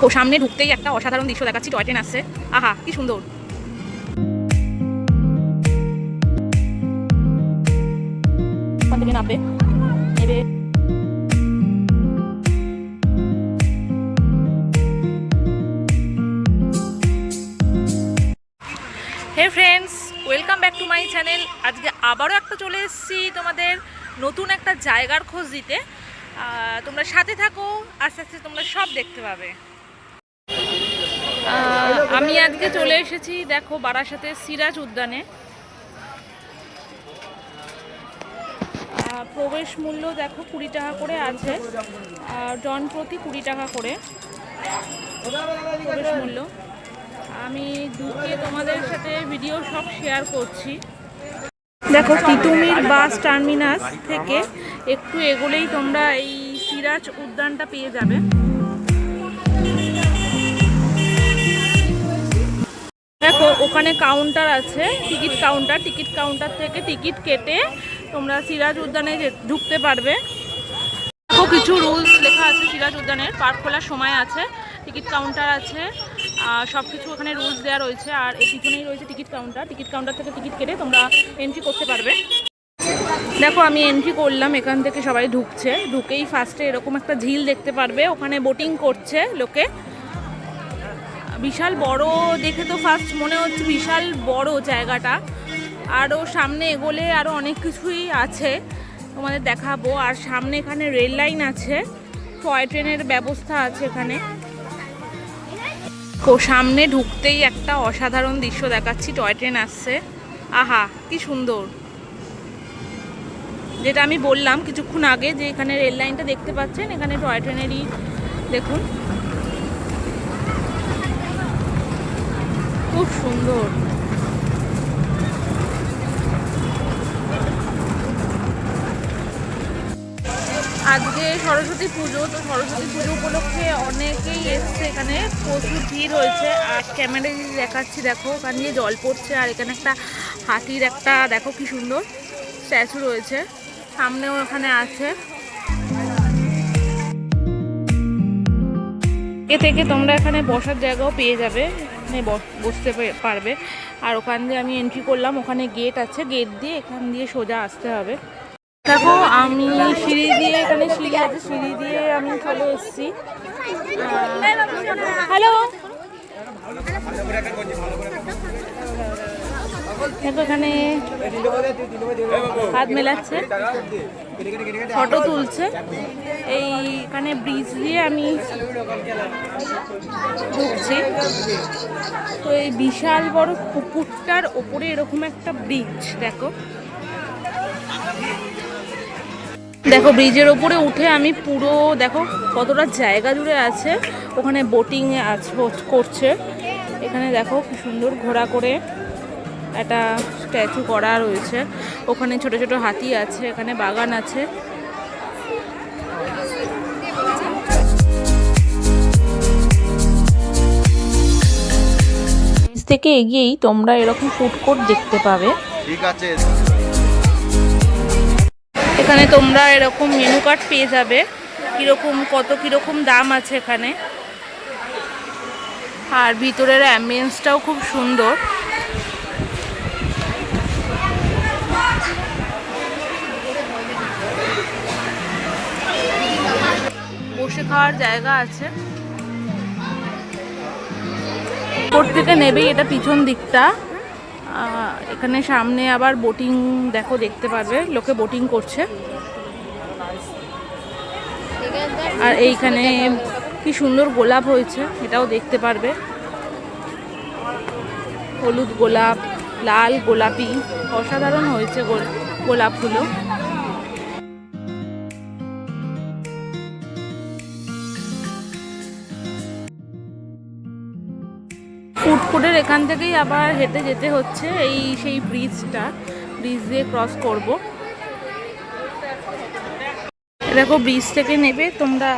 তো সামনে ঢুকতেই একটা অসাধারণ দৃশ্য দেখাচ্ছি, টয় ট্রেন আসছে। আহা কি সুন্দর। ওখান থেকে নামবে নেবে। Hey friends, welcome back to my channel. আজকে আবারও একটা চলে এসেছি তোমাদের নতুন একটা জায়গার খোঁজ দিতে। তোমরা সাথে থাকো, আস্তে আস্তে তোমরা সব দেখতে পাবে। আমি আজকে চলে এসেছি দেখো বারাসাতের সিরাজ উদ্যানে। প্রবেশ মূল্য দেখো 20 টাকা করে আছে, আর জন প্রতি 20 টাকা করে প্রবেশ মূল্য। আমি ঢুকে তোমাদের সাথে ভিডিও সব শেয়ার করছি। দেখো তিতুমির বাস টার্মিনাস থেকে একটু এগোলেই তোমরা এই সিরাজ উদ্যানটা পেয়ে যাবে। দেখো ওখানে কাউন্টার আছে, টিকিট কাউন্টার থেকে টিকিট কেটে তোমরা সিরাজ উদ্যানে ঢুকতে পারবে। দেখো কিছু রুলস লেখা আছে সিরাজ উদ্যানের। পার্ক খোলার সময় আছে, টিকিট কাউন্টার আছে, সব কিছু ওখানে রুলস দেওয়া রয়েছে। আর এর পিছনেই রয়েছে টিকিট কাউন্টার থেকে টিকিট কেটে তোমরা এন্ট্রি করতে পারবে। দেখো আমি এন্ট্রি করলাম, এখান থেকে সবাই ঢুকছে। ঢুকেই ফার্স্টে এরকম একটা ঝিল দেখতে পারবে, ওখানে বোটিং করছে লোকে। বিশাল বড় দেখে তো ফার্স্ট মনে হচ্ছে বিশাল বড় জায়গাটা। আরও সামনে এগোলে আরও অনেক কিছুই আছে তোমাদের দেখাবো। আর সামনে এখানে রেল লাইন আছে, টয় ট্রেনের ব্যবস্থা আছে এখানে। সামনে ঢুকতেই একটা অসাধারণ দৃশ্য দেখাচ্ছি, টয় ট্রেন আসছে। আহা কি সুন্দর। যেটা আমি বললাম কিছুক্ষণ আগে, যে এখানে রেল লাইনটা দেখতে পাচ্ছেন, এখানে টয় ট্রেনেরই দেখুন, খুব সুন্দর। আজকে সরস্বতী পুজো, তো সরস্বতী পুজো উপলক্ষে অনেকেই এসছে, এখানে প্রচুর ভিড় হয়েছে। আর ক্যামেরায় দেখাচ্ছি দেখো, ওখান দিয়ে জল পড়ছে। আর এখানে একটা হাতির একটা দেখো কি সুন্দর স্ট্যাচু রয়েছে, সামনেও ওখানে আছে। এ থেকে তোমরা এখানে বসার জায়গাও পেয়ে যাবে, এখানে বসতে পারবে। আর ওখান দিয়ে আমি এন্ট্রি করলাম, ওখানে গেট আছে, গেট দিয়ে এখান দিয়ে সোজা আসতে হবে। দেখো আমি সিঁড়ি দিয়ে, এখানে সিঁড়ি আছে, সিঁড়ি দিয়ে আমি চলে এসেছি। হ্যালো, দেখো এখানে হাত মেলাচ্ছে, ফটো তুলছে। এইখানে ব্রিজ দিয়ে আমি ঢুকছি। তো এই বিশাল বড় পুকুরটার ওপরে এরকম একটা ব্রিজ দেখো। দেখো ব্রিজের ওপরে উঠে আমি পুরো দেখো কতটা জায়গা জুড়ে আছে, ওখানে বোটিং করছে। এখানে দেখো কি সুন্দর ঘোড়া করে একটা স্ট্যাচু করা রয়েছে, ওখানে ছোট ছোট হাতি আছে, এখানে বাগান আছে। ব্রিজ থেকে এগিয়েই তোমরা এরকম ফুড কোর্ট দেখতে পাবে। ঠিক আছে, এখানে তোমরা এরকম মেনু কার্ড পেয়ে যাবে, কিরকম দাম আছে এখানে। আর ভিতরের অ্যাম্বিয়েন্সটাও খুব সুন্দর। বসে খাওয়ার জায়গা আছে। উপর থেকে নেবেই এটা পিছন দিকটা। এখানে সামনে আবার বোটিং দেখো দেখতে পারবে, লোকে বোটিং করছে। আর এইখানে কি সুন্দর গোলাপ হয়েছে, এটাও দেখতে পারবে। হলুদ গোলাপ, লাল গোলাপি, অসাধারণ হয়েছে গোলাপগুলো। ফুড কোর্টের এখান থেকেই আবার হেঁটে যেতে হচ্ছে সেই ব্রিজ দিয়ে ক্রস করব। দেখো ব্রিজ থেকে নেবে তোমরা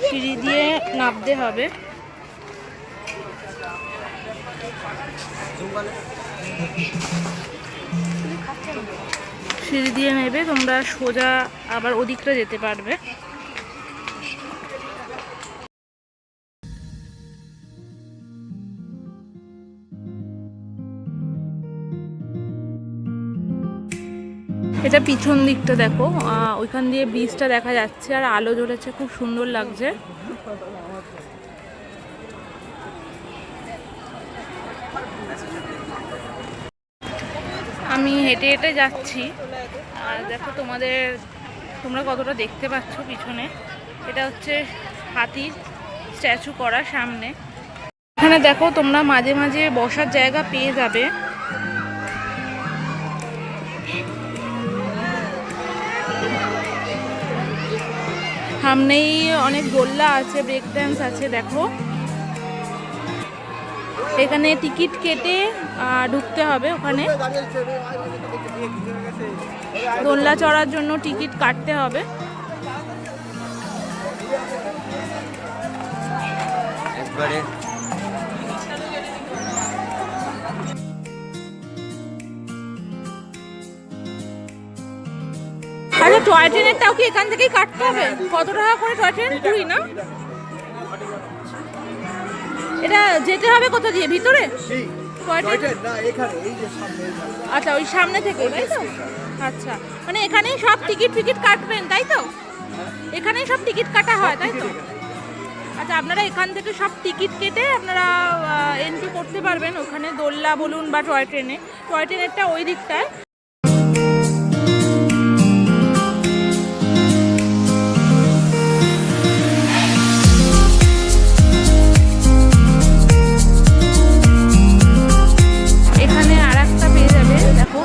সিঁড়ি দিয়ে নামতে হবে। সিঁড়ি দিয়ে নেবে তোমরা, সোজা আবার ওদিকটা যেতে পারবে। এটা পিছন দিকটা দেখো, ওইখান দিয়ে ব্রিজটা দেখা যাচ্ছে আর আলো জ্বলেছে, খুব সুন্দর লাগছে। আমি হেঁটে হেঁটে যাচ্ছি আর দেখো তোমরা কতটা দেখতে পাচ্ছ পিছনে। এটা হচ্ছে হাতির স্ট্যাচু করা সামনে। এখানে দেখো তোমরা মাঝে মাঝে বসার জায়গা পেয়ে যাবে। সামনেই অনেক দোলনা আছে, ব্রেক ড্যান্স আছে। দেখো এখানে টিকিট কেটে ঢুকতে হবে। ওখানে দোলনা চড়ার জন্য টিকিট কাটতে হবে। আচ্ছা, টয় ট্রেনেরটাও কি এখান থেকেই কাটতে হবে? কত টাকা করে টয় ট্রেন? 2 না? এটা যেতে হবে কোথা দিয়ে? ভিতরে? আচ্ছা, ওই সামনে থেকে, তাই তো? আচ্ছা, মানে এখানেই সব টিকিট কাটবেন, তাই তো? এখানেই সব টিকিট কাটা হয়, তাই তো? আচ্ছা, আপনারা এখান থেকে সব টিকিট কেটে আপনারা এন্ট্রি করতে পারবেন ওখানে, দোলনা বলুন বা টয় ট্রেনে। টয় ট্রেনেরটা ওই দিকটায়। এখানে আর একটা পেয়ে যাবে, দেখো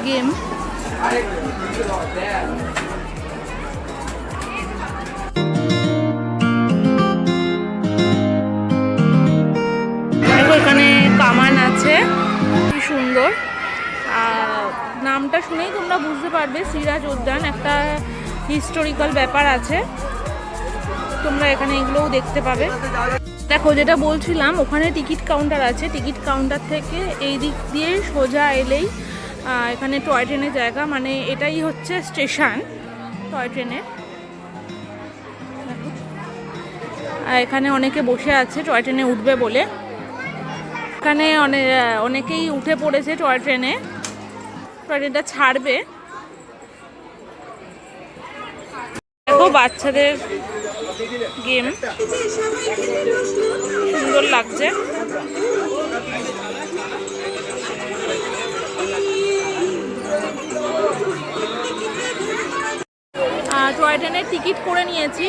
গেম। এখানে কামান আছে, কি সুন্দর। নামটা শুনেই তোমরা বুঝতে পারবে সিরাজ উদ্যান একটা হিস্টোরিক্যাল ব্যাপার আছে। তোমরা এখানে এগুলোও দেখতে পাবে। দেখো যেটা বলছিলাম, ওখানে টিকিট কাউন্টার আছে। টিকিট কাউন্টার থেকে এই দিক দিয়ে সোজা এলেই এখানে টয় ট্রেনের জায়গা, মানে এটাই হচ্ছে স্টেশন টয় ট্রেনের। আর এখানে অনেকে বসে আছে টয় ট্রেনে উঠবে বলে। এখানে অনেকেই উঠে পড়েছে টয় ট্রেনে। টয় ট্রেনটা ছাড়বে। দেখো বাচ্চাদের গেম, সুন্দর লাগছে। টয় ট্রেনের টিকিট করে নিয়েছি,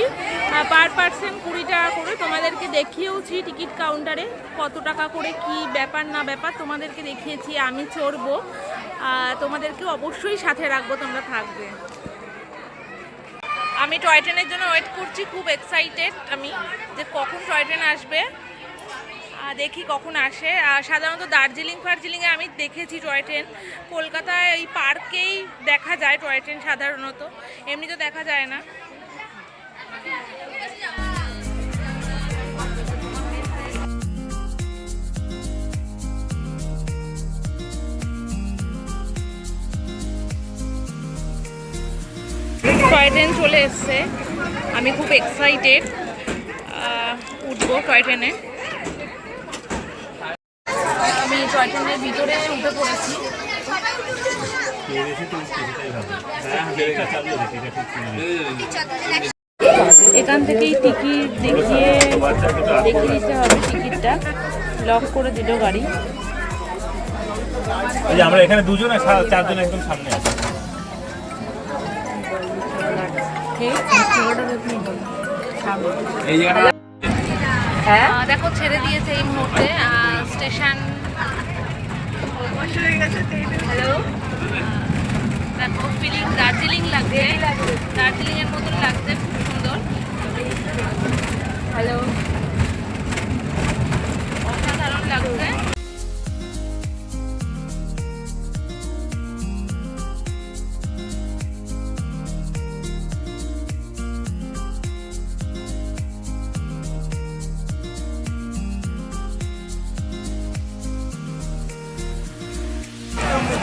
পার পার্সন 20 টাকা করে। তোমাদেরকে দেখিয়েওছি টিকিট কাউন্টারে কত টাকা করে, কি ব্যাপার না ব্যাপার তোমাদেরকে দেখিয়েছি। আমি চড়বো, তোমাদেরকে অবশ্যই সাথে রাখবো, তোমরা থাকবে। আমি টয় ট্রেনের জন্য ওয়েট করছি, খুব এক্সাইটেড আমি যে কখন টয় ট্রেন আসবে। দেখি কখন আসে। সাধারণত ফার্জিলিংয়ে আমি দেখেছি টয় ট্রেন। কলকাতায় এই পার্কেই দেখা যায় টয় ট্রেন সাধারণত, এমনি তো দেখা যায় না। টয় ট্রেন চলে এসছে, আমি খুব এক্সাইটেড, উঠবো টয় ট্রেনে। আমি টয় ট্রেনের ভিতরে উঠে পড়েছি। এখান থেকেই টিকিট দেখিয়ে দিতে হবে। টিকিটটা লক করে দিল গাড়ি। আমরা এখানে দুজন আর 4 জন একদম সামনে আছে। দেখো ছেড়ে দিয়েছে এই মুহূর্তে স্টেশন। হ্যালো, দেখো ফিলিং দার্জিলিং লাগছে, দার্জিলিং এর মতন লাগছে, খুব সুন্দর। হ্যালো, অসাধারণ লাগছে।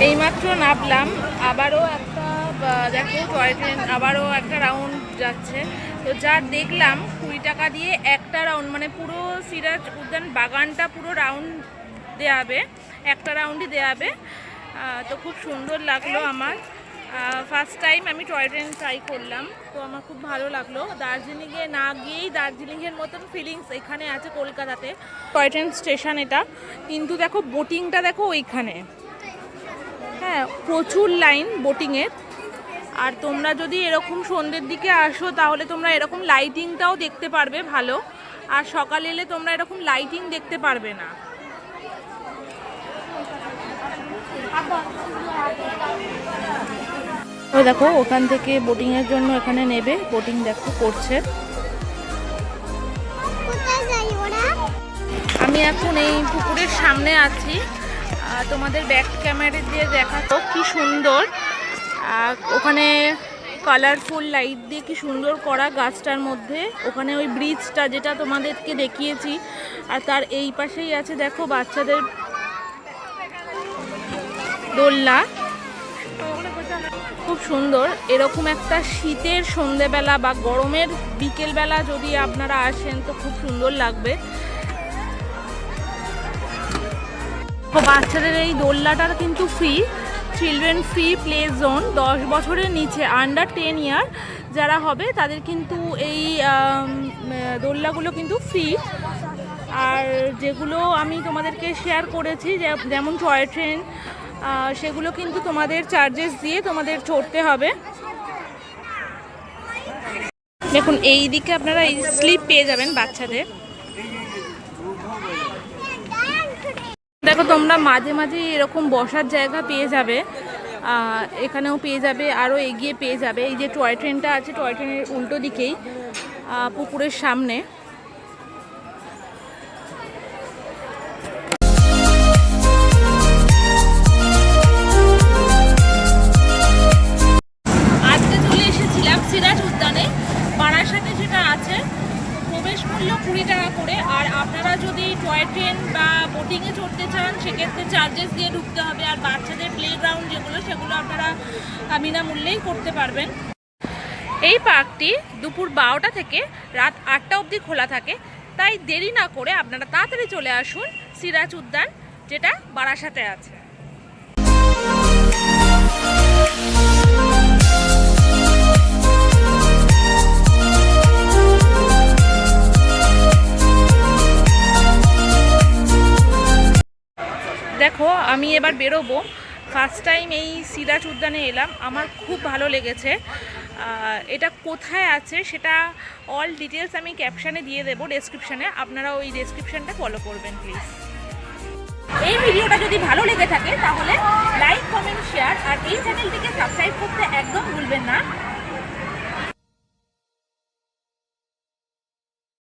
এইমাত্র নামলাম, আবারও একটা দেখো টয় ট্রেন আবারও একটা রাউন্ড যাচ্ছে। তো যা দেখলাম 20 টাকা দিয়ে একটা রাউন্ড, মানে পুরো সিরাজ উদ্যান বাগানটা পুরো রাউন্ড দেওয়া হবে, একটা রাউন্ডই দেওয়া হবে। তো খুব সুন্দর লাগলো আমার। ফার্স্ট টাইম আমি টয় ট্রেন ট্রাই করলাম, তো আমার খুব ভালো লাগলো। দার্জিলিংয়ে না গিয়েই দার্জিলিংয়ের মতন ফিলিংস এখানে আছে কলকাতাতে। টয় ট্রেন স্টেশন এটা, কিন্তু দেখো বোটিংটা দেখো ওইখানে, হ্যাঁ প্রচুর লাইন বোটিংয়ের। আর তোমরা যদি এরকম সন্ধ্যের দিকে আসো তাহলে তোমরা এরকম লাইটিংটাও দেখতে পারবে ভালো, আর সকালে এলে তোমরা এরকম লাইটিং দেখতে পারবে না। তো দেখো ওখান থেকে বোটিংয়ের জন্য এখানে নেবে, বোটিং দেখো করছে। আমি এখন এই পুকুরের সামনে আছি, তোমাদের ব্যাক ক্যামেরা দিয়ে দেখাতো কি সুন্দর। ওখানে কালারফুল লাইট দিয়ে কি সুন্দর করা গাছটার মধ্যে, ওখানে ওই ব্রিজটা যেটা তোমাদেরকে দেখিয়েছি, আর তার এই পাশেই আছে দেখো বাচ্চাদের দোলনা, খুব সুন্দর। এরকম একটা শীতের সন্ধেবেলা বা গরমের বিকেলবেলা যদি আপনারা আসেন তো খুব সুন্দর লাগবে। বাচ্চাদের এই দোলনাটার কিন্তু free, children free play zone. 10 বছরের নিচে আন্ডার 10 ইয়ার যারা হবে তাদের কিন্তু এই দোলনাগুলো কিন্তু ফ্রি। আর যেগুলো আমি তোমাদেরকে শেয়ার করেছি যেমন টয় ট্রেন, সেগুলো কিন্তু তোমাদের চার্জেস দিয়ে তোমাদের চড়তে হবে। দেখুন এই দিকে আপনারা এই স্লিপ পেয়ে যাবেন বাচ্চাদের। দেখো তোমরা মাঝে মাঝে এরকম বসার জায়গা পেয়ে যাবে, এখানেও পেয়ে যাবে, আরও এগিয়ে পেয়ে যাবে। এই যে টয় ট্রেনটা আছে, টয় ট্রেনের উল্টো দিকেই পুকুরের সামনে। আজকে চলে এসেছিলাম সিরাজ উদ্যানে, বারাসাতে যেটা আছে। প্রবেশ মূল্য 20 টাকা করে, আর আপনারা যদি টয় ট্রেন বা বোটিংয়ে চড়তে চান সেক্ষেত্রে চার্জেস দিয়ে ঢুকতে হবে। আর বাচ্চাদের প্লেগ্রাউন্ড যেগুলো সেগুলো আপনারা বিনামূল্যেই করতে পারবেন। এই পার্কটি দুপুর 12টা থেকে রাত 8টা অবধি খোলা থাকে, তাই দেরি না করে আপনারা তাড়াতাড়ি চলে আসুন সিরাজ উদ্যান, যেটা বারাসাতে আছে। দেখো আমি এবার বেরোবো, ফার্স্ট টাইম এই সিরাজ উদ্যানে এলাম, আমার খুব ভালো লেগেছে। এটা কোথায় আছে সেটা অল ডিটেলস আমি ক্যাপশানে দিয়ে দেবো, ডেসক্রিপশানে। আপনারা ওই ডেসক্রিপশানটা ফলো করবেন প্লিজ। এই ভিডিওটা যদি ভালো লেগে থাকে তাহলে লাইক, কমেন্ট, শেয়ার আর এই চ্যানেলটিকে সাবস্ক্রাইব করতে একদম ভুলবেন না।